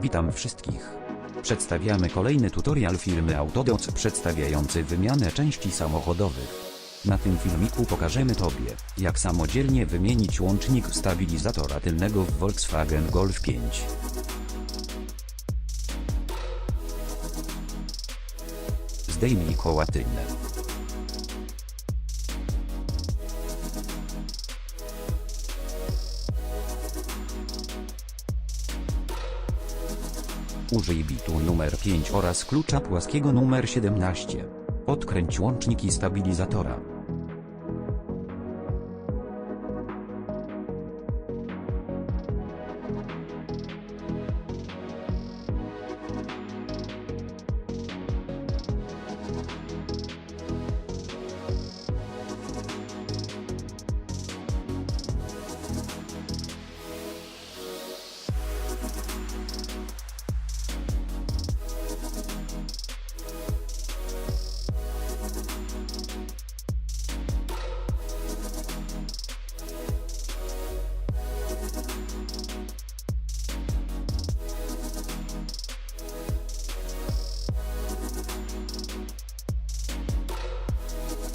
Witam wszystkich. Przedstawiamy kolejny tutorial firmy Autodoc przedstawiający wymianę części samochodowych. Na tym filmiku pokażemy Tobie, jak samodzielnie wymienić łącznik stabilizatora tylnego w Volkswagen Golf 5. Zdejmij koła tylne. Użyj bitu numer 5 oraz klucza płaskiego numer 17. Odkręć łączniki stabilizatora.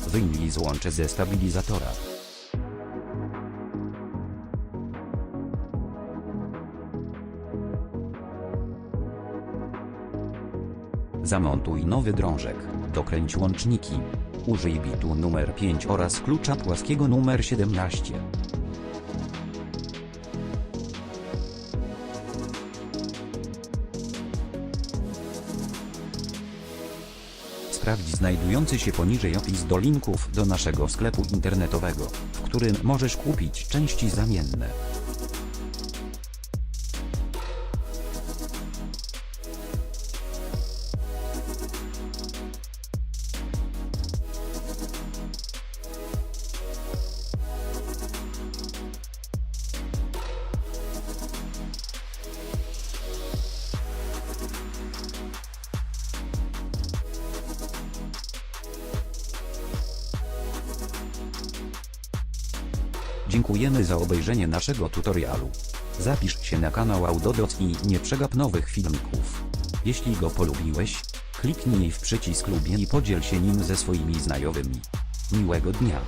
Wyjmij złącze ze stabilizatora. Zamontuj nowy drążek, dokręć łączniki. Użyj bitu numer 5 oraz klucza płaskiego numer 17. Sprawdź znajdujący się poniżej opis do linków do naszego sklepu internetowego, w którym możesz kupić części zamienne. Dziękujemy za obejrzenie naszego tutorialu. Zapisz się na kanał Autodoc i nie przegap nowych filmików. Jeśli go polubiłeś, kliknij w przycisk lubię i podziel się nim ze swoimi znajomymi. Miłego dnia.